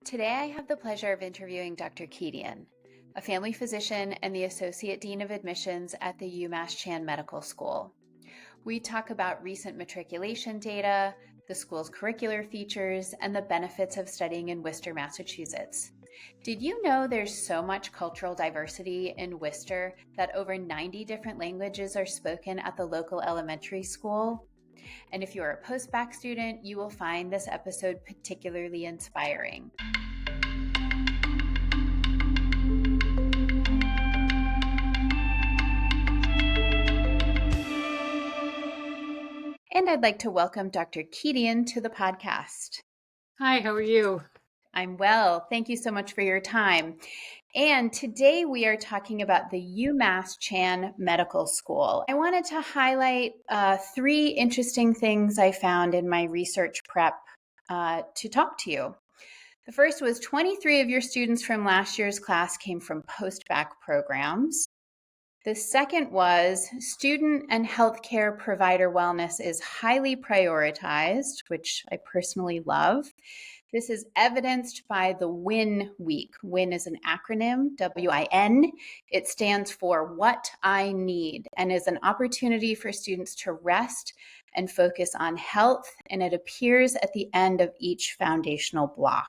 Today, I have the pleasure of interviewing Dr. Kedian, a family physician and the Associate Dean of Admissions at the UMass Chan Medical School. We talk about recent matriculation data, the school's curricular features, and the benefits of studying in Worcester, Massachusetts. Did you know there's so much cultural diversity in Worcester that over 90 different languages are spoken at the local elementary school? And if you are a post-bac student, you will find this episode particularly inspiring. And I'd like to welcome Dr. Kedian to the podcast. Hi, how are you? I'm well. Thank you so much for your time. And today we are talking about the UMass Chan Medical School. I wanted to highlight three interesting things I found in my research prep to talk to you. The first was 23 of your students from last year's class came from post-bac programs. The second was student and healthcare provider wellness is highly prioritized, which I personally love. This is evidenced by the WIN week. WIN is an acronym, W-I-N. It stands for What I Need and is an opportunity for students to rest and focus on health, and it appears at the end of each foundational block.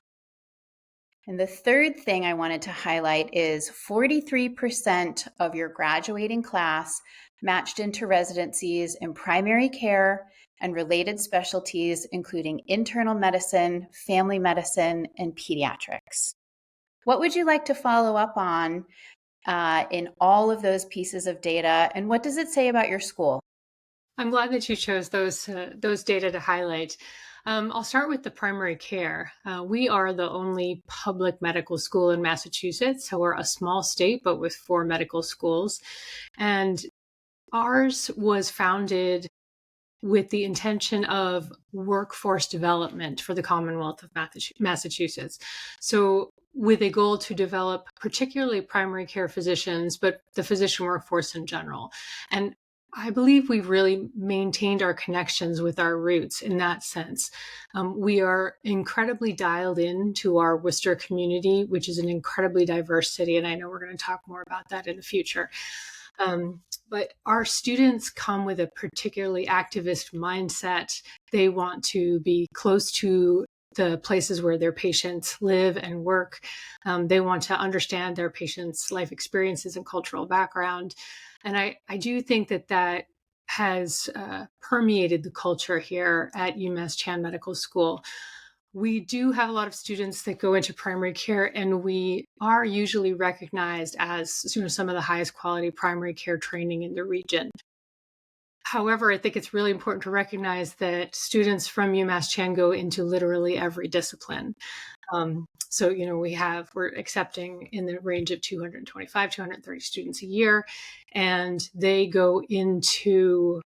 And the third thing I wanted to highlight is 43% of your graduating class matched into residencies in primary care and related specialties, including internal medicine, family medicine, and pediatrics. What would you like to follow up on in all of those pieces of data, and what does it say about your school? I'm glad that you chose those data to highlight. I'll start with the primary care. We are the only public medical school in Massachusetts, so we're a small state, but with 4 medical schools. And ours was founded with the intention of workforce development for the Commonwealth of Massachusetts. So with a goal to develop particularly primary care physicians, but the physician workforce in general. And I believe we've really maintained our connections with our roots in that sense. We are incredibly dialed in to our Worcester community, which is an incredibly diverse city. And I know we're going to talk more about that in the future. But our students come with a particularly activist mindset. They want to be close to the places where their patients live and work. They want to understand their patients' life experiences and cultural background. And I do think that has permeated the culture here at UMass Chan Medical School. We do have a lot of students that go into primary care, and we are usually recognized as some of the highest quality primary care training in the region. However, I think it's really important to recognize that students from UMass Chan go into literally every discipline. So, we're accepting in the range of 225, 230 students a year, and they go into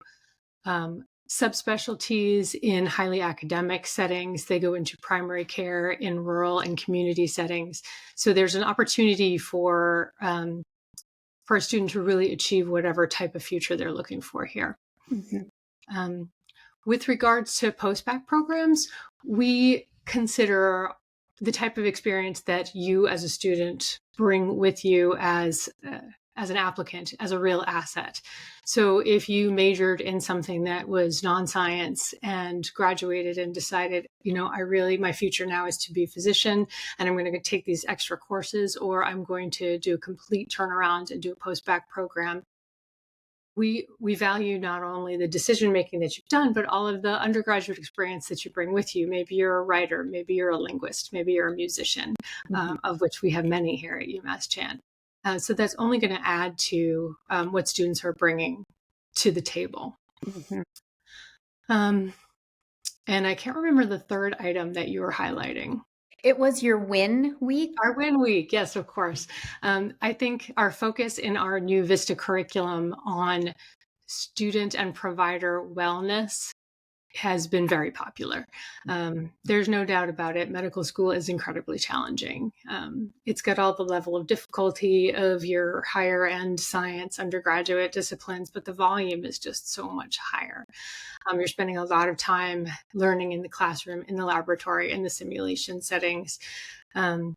subspecialties in highly academic settings. They go into primary care in rural and community settings. So there's an opportunity for a student to really achieve whatever type of future they're looking for here. Mm-hmm. With regards to post-bac programs, we consider the type of experience that you as a student bring with you as an applicant, as a real asset. So if you majored in something that was non-science and graduated and decided, my future now is to be a physician and I'm going to take these extra courses, or I'm going to do a complete turnaround and do a post-bac program, we value not only the decision-making that you've done, but all of the undergraduate experience that you bring with you. Maybe you're a writer, maybe you're a linguist, maybe you're a musician, of which we have many here at UMass Chan. So that's only going to add to what students are bringing to the table. Mm-hmm. And I can't remember the third item that you were highlighting. It was your WIN week? Our WIN week, yes, of course. I think our focus in our new Vista curriculum on student and provider wellness has been very popular. There's no doubt about it. Medical school is incredibly challenging. It's got all the level of difficulty of your higher end science undergraduate disciplines, but the volume is just so much higher. You're spending a lot of time learning in the classroom, in the laboratory, in the simulation settings, and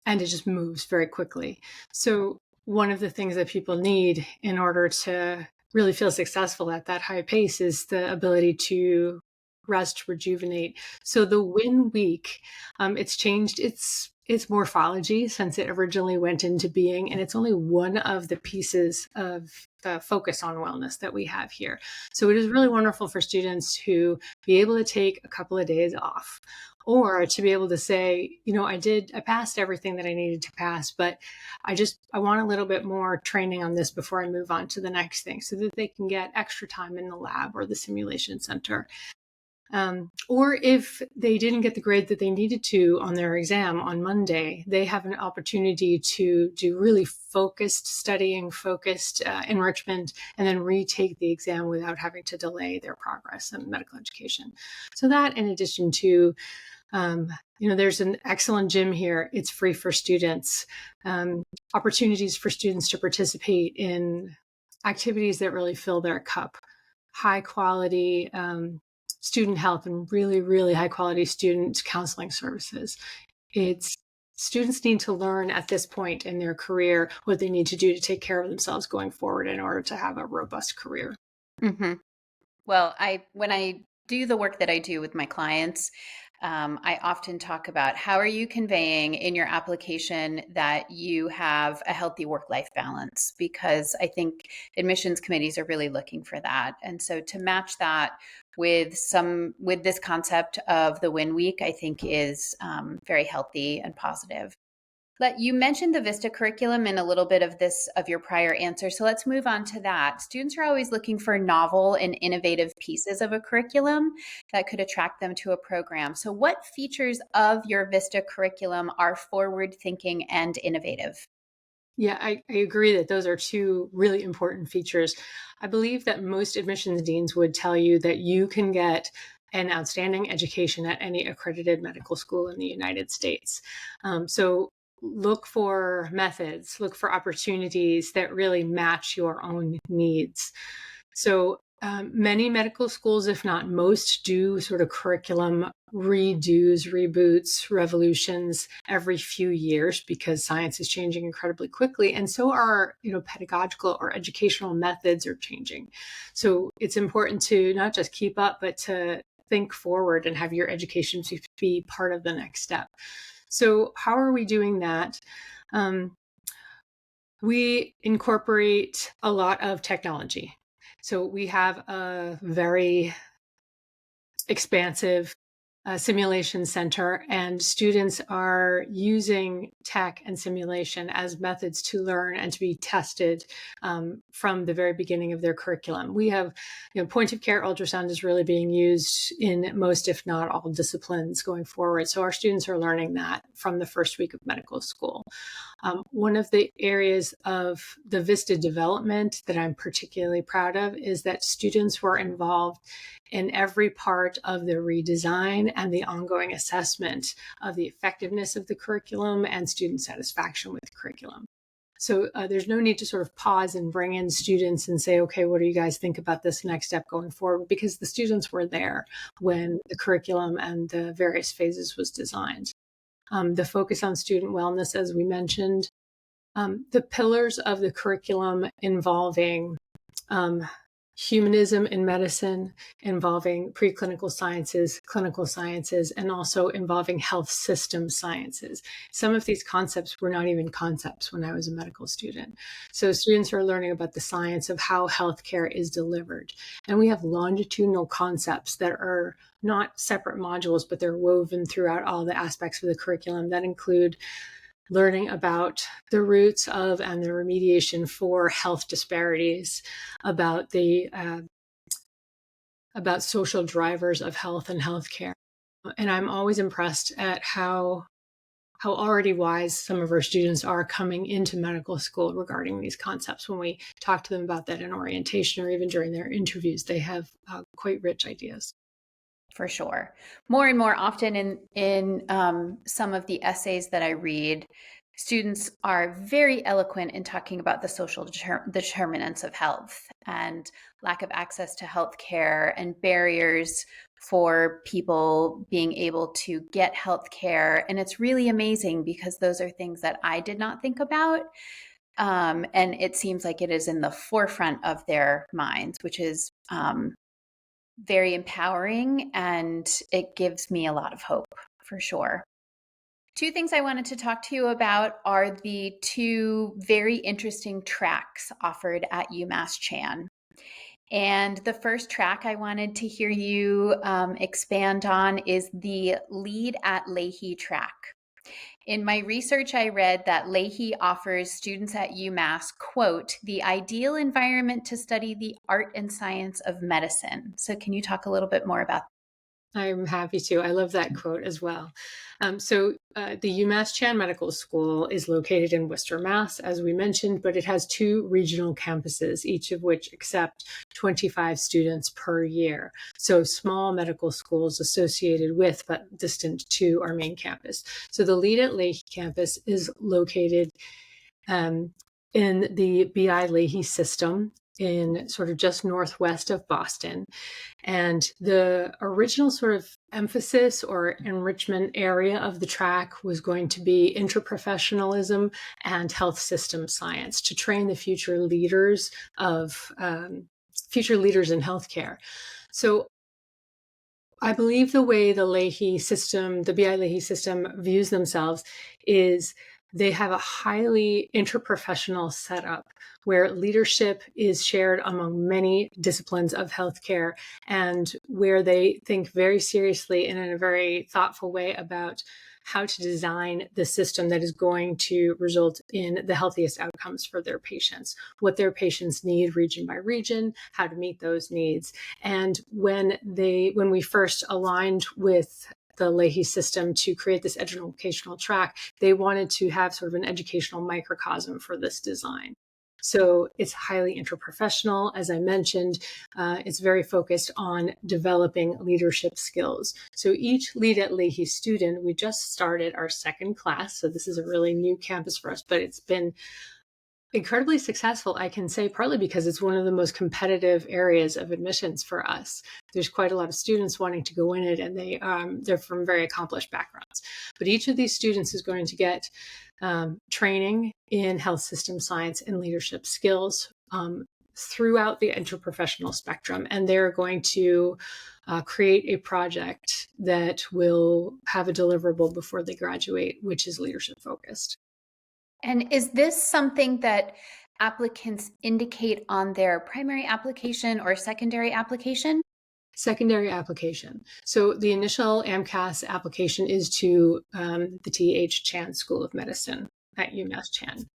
it just moves very quickly. So one of the things that people need in order to really feel successful at that high pace is the ability to rest, rejuvenate. So the WIN week, it's changed its morphology since it originally went into being, and it's only one of the pieces of the focus on wellness that we have here. So it is really wonderful for students to be able to take a couple of days off, or to be able to say, I passed everything that I needed to pass, but I want a little bit more training on this before I move on to the next thing, so that they can get extra time in the lab or the simulation center. Or if they didn't get the grade that they needed to on their exam on Monday, they have an opportunity to do really focused studying, focused enrichment, and then retake the exam without having to delay their progress in medical education. So that, in addition to, there's an excellent gym here. It's free for students. Opportunities for students to participate in activities that really fill their cup. High quality student health and really, really high quality student counseling services. Students need to learn at this point in their career what they need to do to take care of themselves going forward in order to have a robust career. Mm-hmm. Well, when I do the work that I do with my clients, I often talk about how are you conveying in your application that you have a healthy work-life balance, because I think admissions committees are really looking for that. And so to match that with this concept of the WIN week, I think is very healthy and positive. You mentioned the Vista curriculum in a little bit of your prior answer. So let's move on to that. Students are always looking for novel and innovative pieces of a curriculum that could attract them to a program. So what features of your Vista curriculum are forward-thinking and innovative? Yeah, I agree that those are two really important features. I believe that most admissions deans would tell you that you can get an outstanding education at any accredited medical school in the United States. So look for methods, look for opportunities that really match your own needs. So many medical schools, if not most, do sort of curriculum redos, reboots, revolutions every few years, because science is changing incredibly quickly. And so are, pedagogical or educational methods are changing. So it's important to not just keep up, but to think forward and have your education be part of the next step. So how are we doing that? We incorporate a lot of technology. So we have a very expansive simulation center, and students are using tech and simulation as methods to learn and to be tested from the very beginning of their curriculum. We have, point of care ultrasound is really being used in most, if not all, disciplines going forward. So our students are learning that from the first week of medical school. One of the areas of the Vista development that I'm particularly proud of is that students were involved in every part of the redesign and the ongoing assessment of the effectiveness of the curriculum and student satisfaction with the curriculum. So there's no need to sort of pause and bring in students and say, okay, what do you guys think about this next step going forward? Because the students were there when the curriculum and the various phases was designed. The focus on student wellness, as we mentioned, the pillars of the curriculum involving humanism in medicine, involving preclinical sciences, clinical sciences, and also involving health system sciences. Some of these concepts were not even concepts when I was a medical student. So students are learning about the science of how healthcare is delivered. And we have longitudinal concepts that are not separate modules, but they're woven throughout all the aspects of the curriculum that include learning about the roots of and the remediation for health disparities, about about social drivers of health and healthcare. And I'm always impressed at how already wise some of our students are coming into medical school regarding these concepts. When we talk to them about that in orientation or even during their interviews, they have quite rich ideas. For sure. More and more often in some of the essays that I read, Students are very eloquent in talking about the social determinants of health and lack of access to health care and barriers for people being able to get health care. And it's really amazing because those are things that I did not think about. And it seems like it is in the forefront of their minds, which is very empowering, and it gives me a lot of hope for sure. Two things I wanted to talk to you about are the two very interesting tracks offered at UMass Chan. And the first track I wanted to hear you expand on is the Lead at Lahey track. In my research, I read that Lahey offers students at UMass, quote, the ideal environment to study the art and science of medicine. So can you talk a little bit more about that? I'm happy to. I love that quote as well. The UMass Chan Medical School is located in Worcester, Mass, as we mentioned, but it has two regional campuses, each of which accept 25 students per year. So small medical schools associated with, but distant to our main campus. So the Lead at Lahey campus is located in the BI Lahey system in sort of just northwest of Boston. And the original sort of emphasis or enrichment area of the track was going to be interprofessionalism and health system science to train the future leaders in healthcare. So I believe the way the Lahey system, the BI Lahey system views themselves is they have a highly interprofessional setup where leadership is shared among many disciplines of healthcare and where they think very seriously and in a very thoughtful way about how to design the system that is going to result in the healthiest outcomes for their patients, what their patients need region by region, how to meet those needs. And when we first aligned with the Lahey system to create this educational track, they wanted to have sort of an educational microcosm for this design. So it's highly interprofessional. As I mentioned, it's very focused on developing leadership skills. So each Lead at Lahey student, we just started our second class. So this is a really new campus for us, but it's been incredibly successful, I can say, partly because it's one of the most competitive areas of admissions for us. There's quite a lot of students wanting to go in it, and they're from very accomplished backgrounds. But each of these students is going to get training in health system science and leadership skills throughout the interprofessional spectrum, and they're going to create a project that will have a deliverable before they graduate, which is leadership focused. And is this something that applicants indicate on their primary application or secondary application? Secondary application. So the initial AMCAS application is to the T.H. Chan School of Medicine at UMass Chan.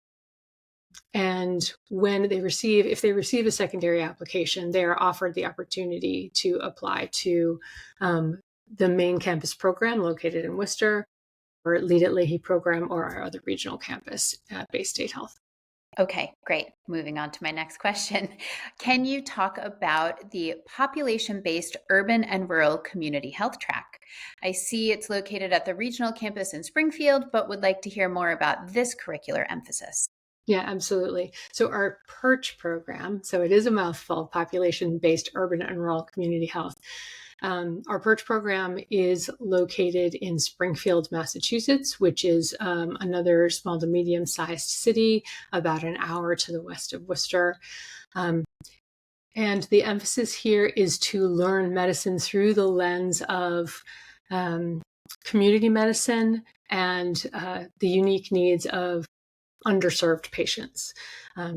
And if they receive a secondary application, they are offered the opportunity to apply to the main campus program located in Worcester, or Lead at Lahey program, or our other regional campus at Bay State Health. Okay, great. Moving on to my next question. Can you talk about the population-based urban and rural community health track? I see it's located at the regional campus in Springfield, but would like to hear more about this curricular emphasis. Yeah, absolutely. So our PURCH program, so it is a mouthful, population-based urban and rural community health. Our PURCH program is located in Springfield, Massachusetts, which is another small to medium-sized city about an hour to the west of Worcester. And the emphasis here is to learn medicine through the lens of community medicine and the unique needs of underserved patients.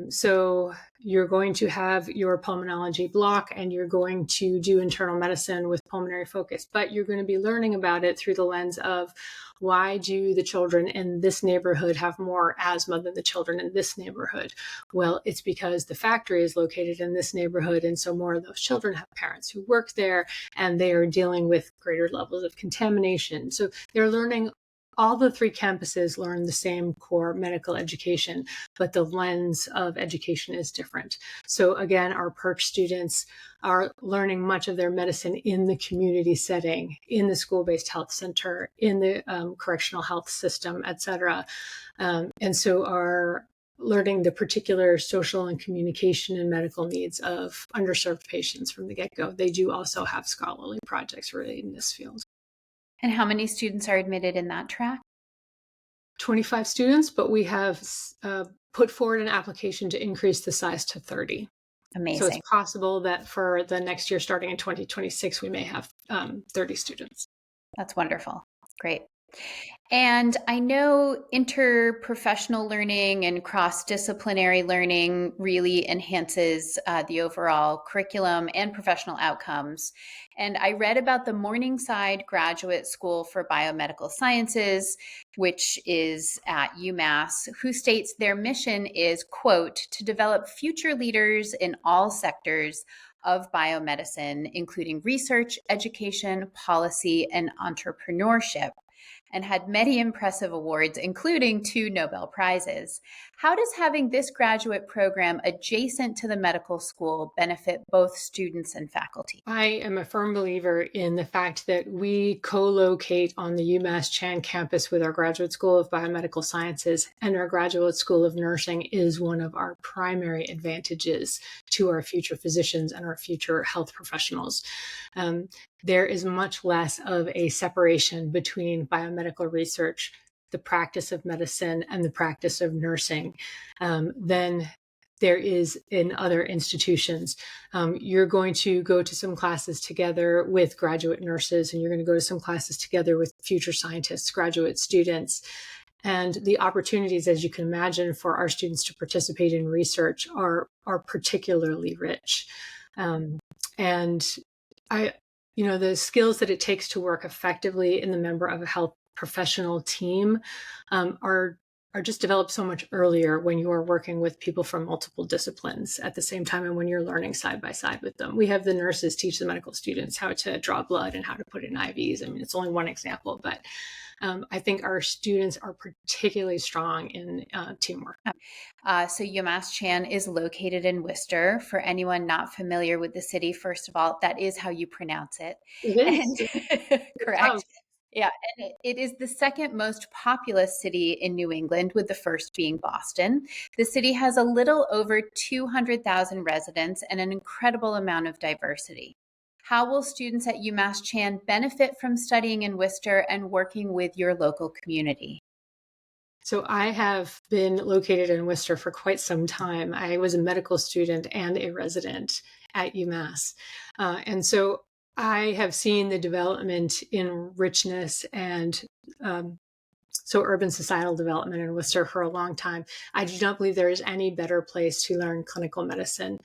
So you're going to have your pulmonology block and you're going to do internal medicine with pulmonary focus, but you're going to be learning about it through the lens of why do the children in this neighborhood have more asthma than the children in this neighborhood? Well, it's because the factory is located in this neighborhood, and so more of those children have parents who work there, and they are dealing with greater levels of contamination. So they're learning all the three campuses learn the same core medical education, but the lens of education is different. So again, our PURCH students are learning much of their medicine in the community setting, in the school-based health center, in the correctional health system, et cetera. And so are learning the particular social and communication and medical needs of underserved patients from the get-go. They do also have scholarly projects related in this field. And how many students are admitted in that track? 25 students, but we have put forward an application to increase the size to 30. Amazing. So it's possible that for the next year, starting in 2026, we may have 30 students. That's wonderful. Great. And I know interprofessional learning and cross-disciplinary learning really enhances the overall curriculum and professional outcomes. And I read about the Morningside Graduate School for Biomedical Sciences, which is at UMass, who states their mission is, quote, to develop future leaders in all sectors of biomedicine, including research, education, policy, and entrepreneurship, and had many impressive awards, including 2 Nobel Prizes. How does having this graduate program adjacent to the medical school benefit both students and faculty? I am a firm believer in the fact that we co-locate on the UMass Chan campus with our Graduate School of Biomedical Sciences, and our Graduate School of Nursing is one of our primary advantages to our future physicians and our future health professionals. There is much less of a separation between biomedical research, the practice of medicine, and the practice of nursing than there is in other institutions. You're going to go to some classes together with graduate nurses, and you're going to go to some classes together with future scientists, graduate students. And the opportunities, as you can imagine, for our students to participate in research are particularly rich. The skills that it takes to work effectively in the member of a health professional team are just developed so much earlier when you are working with people from multiple disciplines at the same time, and when you're learning side by side with them. We have the nurses teach the medical students how to draw blood and how to put in IVs. I mean, it's only one example, but I think our students are particularly strong in teamwork. So UMass Chan is located in Worcester. For anyone not familiar with the city, first of all, that is how you pronounce it. It is. And, correct. Yeah, and it is the second most populous city in New England, with the first being Boston. The city has a little over 200,000 residents and an incredible amount of diversity. How will students at UMass Chan benefit from studying in Worcester and working with your local community? So I have been located in Worcester for quite some time. I was a medical student and a resident at UMass. And so I have seen the development in richness and urban societal development in Worcester for a long time. I do not believe there is any better place to learn clinical medicine,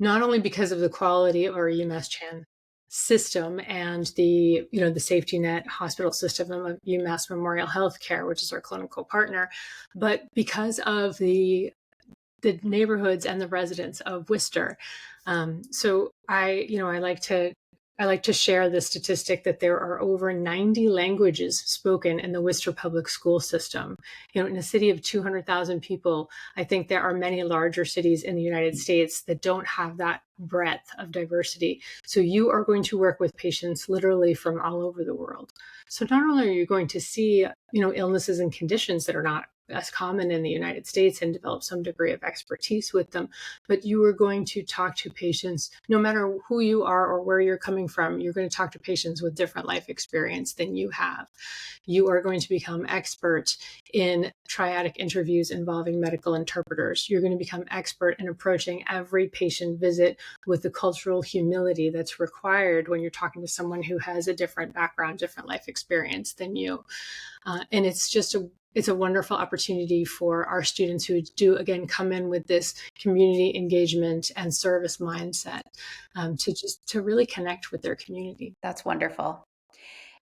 not only because of the quality of our UMass Chan system and the safety net hospital system of UMass Memorial Healthcare, which is our clinical partner, but because of the neighborhoods and the residents of Worcester. So I like to share the statistic that there are over 90 languages spoken in the Worcester public school system. In a city of 200,000 people, I think there are many larger cities in the United States that don't have that breadth of diversity. So you are going to work with patients literally from all over the world. So not only are you going to see, illnesses and conditions that are not as common in the United States and develop some degree of expertise with them, but you are going to talk to patients, no matter who you are or where you're coming from, you're going to talk to patients with different life experience than you have. You are going to become expert in triadic interviews involving medical interpreters. You're going to become expert in approaching every patient visit with the cultural humility that's required when you're talking to someone who has a different background, different life experience than you. And it's a wonderful opportunity for our students who do, again, come in with this community engagement and service mindset to really connect with their community. That's wonderful.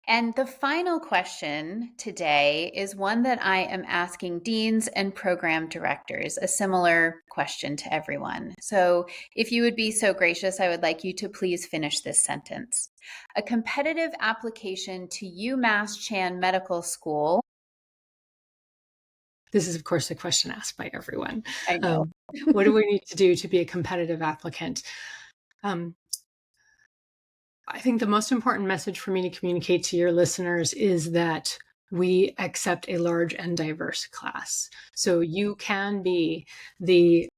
And the final question today is one that I am asking deans and program directors, a similar question to everyone. So if you would be so gracious, I would like you to please finish this sentence. A competitive application to UMass Chan Medical School. This is, of course, the question asked by everyone. I know. What do we need to do to be a competitive applicant? I think the most important message for me to communicate to your listeners is that we accept a large and diverse class. So you can be the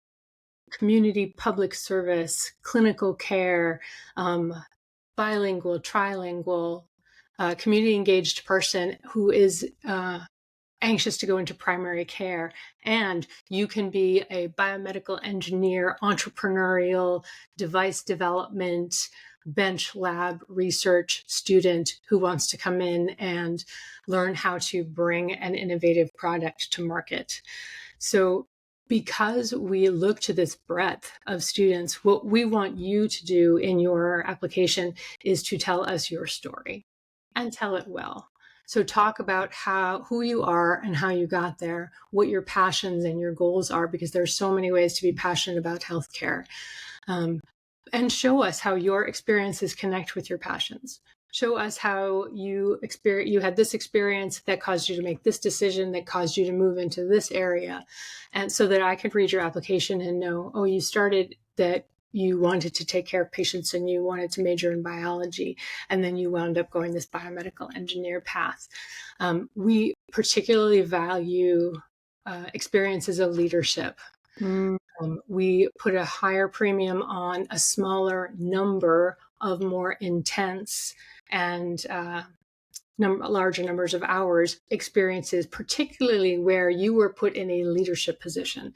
community public service, clinical care, bilingual, trilingual, community engaged person who is anxious to go into primary care. And you can be a biomedical engineer, entrepreneurial, device development, bench lab research student who wants to come in and learn how to bring an innovative product to market. So because we look to this breadth of students, what we want you to do in your application is to tell us your story and tell it well. So talk about who you are and how you got there, what your passions and your goals are, because there's so many ways to be passionate about healthcare. And show us how your experiences connect with your passions. Show us how you had this experience that caused you to make this decision, that caused you to move into this area. And so that I could read your application and know, oh, you started that you wanted to take care of patients and you wanted to major in biology, and then you wound up going this biomedical engineer path. We particularly value experiences of leadership. We put a higher premium on a smaller number of more intense and larger numbers of hours experiences, particularly where you were put in a leadership position.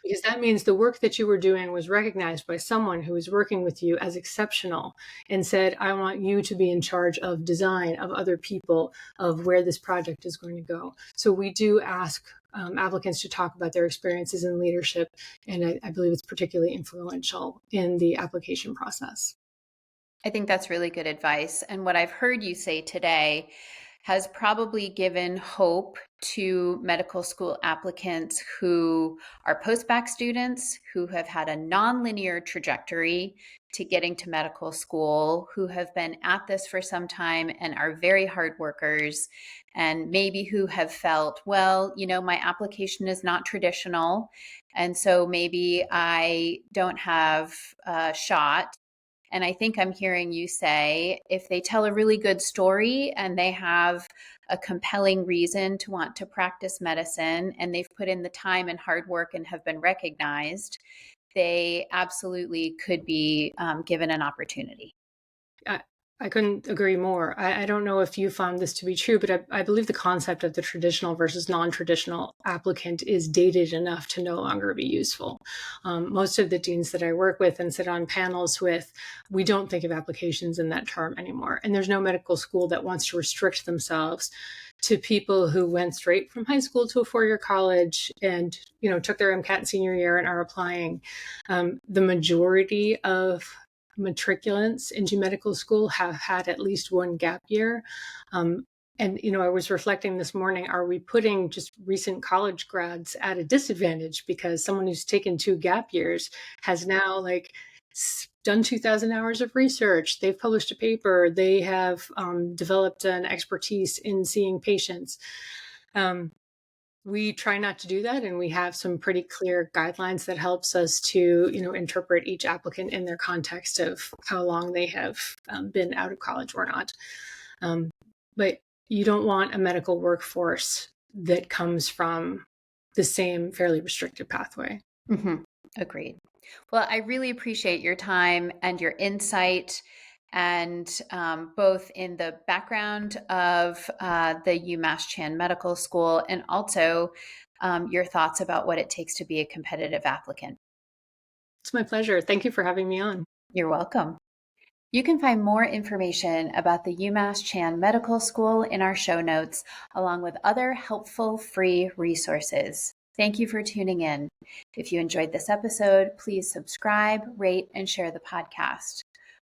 Because that means the work that you were doing was recognized by someone who was working with you as exceptional and said, I want you to be in charge of design, of other people, of where this project is going to go. So we do ask applicants to talk about their experiences in leadership, and I believe it's particularly influential in the application process. I think that's really good advice. And what I've heard you say today has probably given hope to medical school applicants who are post-bac students, who have had a nonlinear trajectory to getting to medical school, who have been at this for some time and are very hard workers, and maybe who have felt, well, my application is not traditional, and so maybe I don't have a shot. And I think I'm hearing you say, if they tell a really good story and they have a compelling reason to want to practice medicine and they've put in the time and hard work and have been recognized, they absolutely could be given an opportunity. I couldn't agree more. I don't know if you found this to be true, but I believe the concept of the traditional versus non-traditional applicant is dated enough to no longer be useful. Most of the deans that I work with and sit on panels with, we don't think of applications in that term anymore. And there's no medical school that wants to restrict themselves to people who went straight from high school to a four-year college and took their MCAT senior year and are applying. The majority of matriculants into medical school have had at least one gap year. And, I was reflecting this morning, are we putting just recent college grads at a disadvantage because someone who's taken 2 gap years has now done 2,000 hours of research, they've published a paper, they have developed an expertise in seeing patients. We try not to do that, and we have some pretty clear guidelines that helps us to, interpret each applicant in their context of how long they have been out of college or not. But you don't want a medical workforce that comes from the same fairly restricted pathway. Mm-hmm. Agreed. Well, I really appreciate your time and your insight, and both in the background of the UMass Chan Medical School and also your thoughts about what it takes to be a competitive applicant. It's my pleasure. Thank you for having me on. You're welcome. You can find more information about the UMass Chan Medical School in our show notes, along with other helpful free resources. Thank you for tuning in. If you enjoyed this episode, please subscribe, rate, and share the podcast.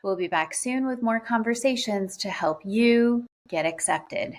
We'll be back soon with more conversations to help you get accepted.